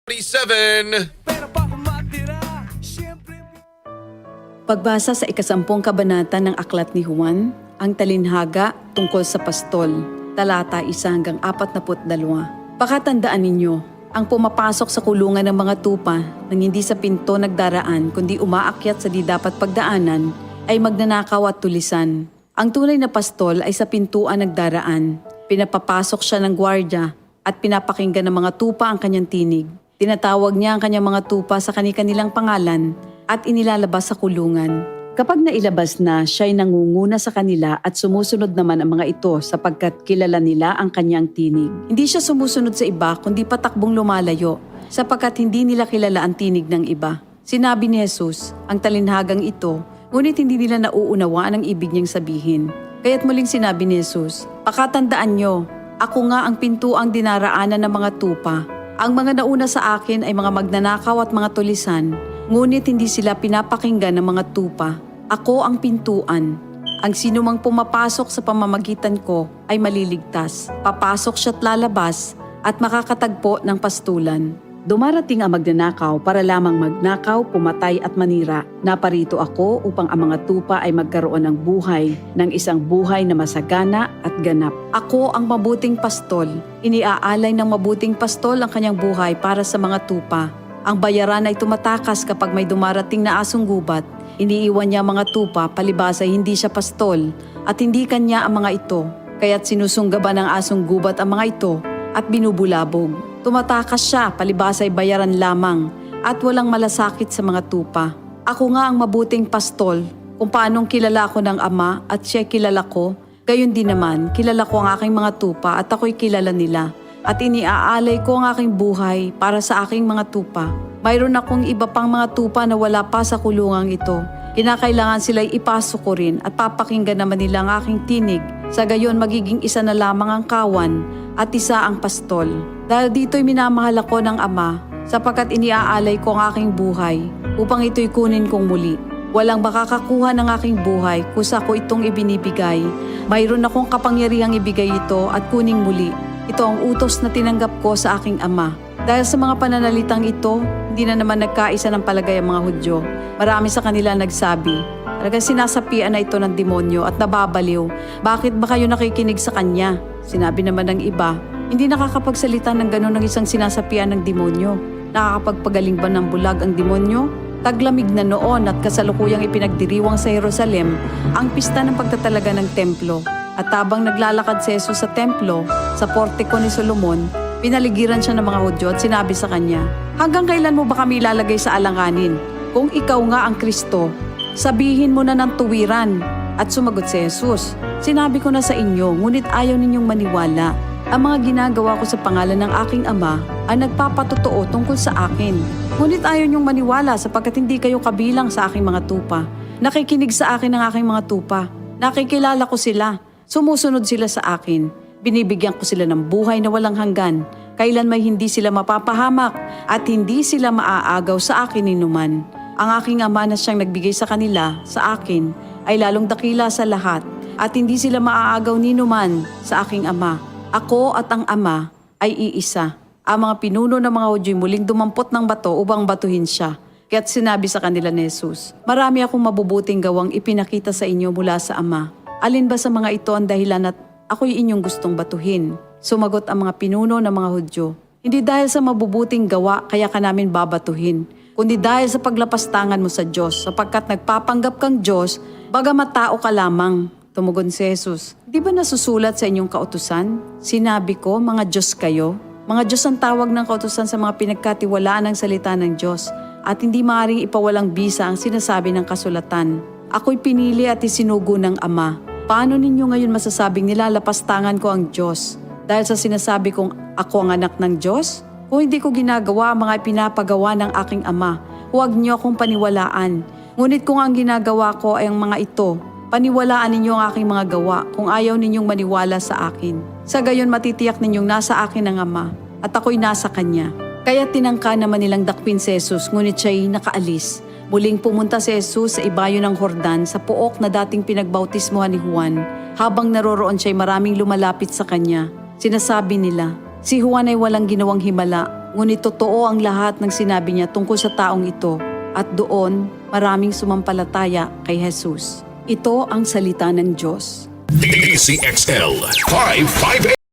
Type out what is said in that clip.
47. Pagbasa sa ikasampung kabanata ng Aklat ni Juan, ang talinhaga tungkol sa pastol, talata 1 hanggang 42. Pakatandaan ninyo, ang pumapasok sa kulungan ng mga tupa nang hindi sa pinto nagdaraan kundi umaakyat sa di dapat pagdaanan ay magnanakaw at tulisan. Ang tunay na pastol ay sa pintuan nagdaraan. Pinapapasok siya ng gwardya at pinapakinggan ng mga tupa ang kanyang tinig. Tinatawag niya ang kanyang mga tupa sa kani-kanilang pangalan at inilalabas sa kulungan. Kapag nailabas na, siya'y nangunguna sa kanila at sumusunod naman ang mga ito sapagkat kilala nila ang kanyang tinig. Hindi siya sumusunod sa iba kundi patakbong lumalayo sapagkat hindi nila kilala ang tinig ng iba. Sinabi ni Jesus, ang talinhagang ito, ngunit hindi nila nauunawaan ang ibig niyang sabihin. Kaya't muling sinabi ni Jesus, pakatandaan niyo, ako nga ang pintuang dinaraanan ng mga tupa. Ang mga nauna sa akin ay mga magnanakaw at mga tulisan, ngunit hindi sila pinapakinggan ng mga tupa. Ako ang pintuan. Ang sinumang pumapasok sa pamamagitan ko ay maliligtas. Papasok siya't lalabas at makakatagpo ng pastulan. Dumarating ang magnanakaw para lamang magnakaw, pumatay at manira. Naparito ako upang ang mga tupa ay magkaroon ng buhay, ng isang buhay na masagana at ganap. Ako ang mabuting pastol. Iniaalay ng mabuting pastol ang kanyang buhay para sa mga tupa. Ang bayaran ay tumatakas kapag may dumarating na asong gubat. Iniiwan niya mga tupa palibhas ay hindi siya pastol at hindi kanya ang mga ito. Kaya't sinusunggaban ng asong gubat ang mga ito at binubulabog. Tumatakas siya palibhas ay bayaran lamang at walang malasakit sa mga tupa. Ako nga ang mabuting pastol. Kung paanong kilala ko ng Ama at siya kilala ko, gayon din naman kilala ko ang aking mga tupa at ako'y kilala nila. At iniaalay ko ang aking buhay para sa aking mga tupa. Mayroon akong iba pang mga tupa na wala pa sa kulungang ito. Kinakailangan sila'y ipasok ko rin at papakinggan naman nila ang aking tinig. Sa gayon magiging isa na lamang ang kawan at isa ang pastol. Dahil dito'y minamahal ako ng Ama sapagkat iniaalay ko ang aking buhay upang ito'y kunin kong muli. Walang makakakuha ng aking buhay kusa ko itong ibinibigay. Mayroon akong kapangyarihang ibigay ito at kuning muli. Ito ang utos na tinanggap ko sa aking Ama. Dahil sa mga pananalitang ito, hindi na naman nagkaisa ng palagay ang mga Hudyo. Marami sa kanila nagsabi, talagang sinasapian na ito ng demonyo at nababaliw. Bakit ba kayo nakikinig sa kanya? Sinabi naman ng iba, hindi nakakapagsalita ng gano'n ng isang sinasapian ng demonyo. Nakakapagpagaling ba ng bulag ang demonyo? Taglamig na noon at kasalukuyang ipinagdiriwang sa Jerusalem ang pista ng pagtatalaga ng templo. At habang naglalakad si Jesus sa templo, sa portiko ni Solomon, pinaligiran siya ng mga Hudyo at sinabi sa kanya, hanggang kailan mo ba kami ilalagay sa alanganin? Kung ikaw nga ang Kristo, sabihin mo na ng tuwiran. At sumagot si Jesus, sinabi ko na sa inyo, ngunit ayaw ninyong maniwala. Ang mga ginagawa ko sa pangalan ng aking Ama ay nagpapatotoo tungkol sa akin. Ngunit ayaw ninyong maniwala sapagkat hindi kayo kabilang sa aking mga tupa. Nakikinig sa akin ang aking mga tupa. Nakikilala ko sila. Sumusunod sila sa akin. Binibigyan ko sila ng buhay na walang hanggan. Kailan may hindi sila mapapahamak at hindi sila maaagaw sa akin ninuman. Ang aking Ama na siyang nagbigay sa kanila, sa akin, ay lalong dakila sa lahat at hindi sila maaagaw ninuman sa aking Ama. Ako at ang Ama ay iisa. Ang mga pinuno ng mga Hudyo muling dumampot ng bato upang batuhin siya. Kaya't sinabi sa kanila ni Jesus, marami akong mabubuting gawang ipinakita sa inyo mula sa Ama. Alin ba sa mga ito ang dahilan at ako'y inyong gustong batuhin? Sumagot ang mga pinuno ng mga Hudyo, hindi dahil sa mabubuting gawa kaya ka namin babatuhin, kundi dahil sa paglapastangan mo sa Diyos, sapagkat nagpapanggap kang Diyos, bagamat tao ka lamang. Tumugon si Jesus, di ba nasusulat sa inyong kautusan? Sinabi ko, mga Diyos kayo. Mga Diyos ang tawag ng kautusan sa mga pinagkatiwalaan ng salita ng Diyos, at hindi maaaring ipawalang bisa ang sinasabi ng kasulatan. Ako'y pinili at isinugo ng Ama. Paano ninyo ngayon masasabing nilalapastangan ko ang Diyos? Dahil sa sinasabi kong ako ang anak ng Diyos? Kung hindi ko ginagawa ang mga pinapagawa ng aking Ama, huwag niyo akong paniwalaan. Ngunit kung ang ginagawa ko ay ang mga ito, paniwalaan ninyo ang aking mga gawa kung ayaw ninyong maniwala sa akin. Sa gayon matitiyak ninyong nasa akin ang Ama at ako'y nasa Kanya. Kaya tinangka naman nilang dakpin si Jesus, ngunit siya'y nakaalis. Muling pumunta si Jesus sa ibayo ng Jordan sa pook na dating pinagbautismohan ni Juan. Habang naroroon siya'y maraming lumalapit sa kanya. Sinasabi nila, si Juan ay walang ginawang himala, Ngunit totoo ang lahat ng sinabi niya tungkol sa taong ito at doon maraming sumampalataya kay Jesus. Ito ang salita ng Diyos. DCXL 558.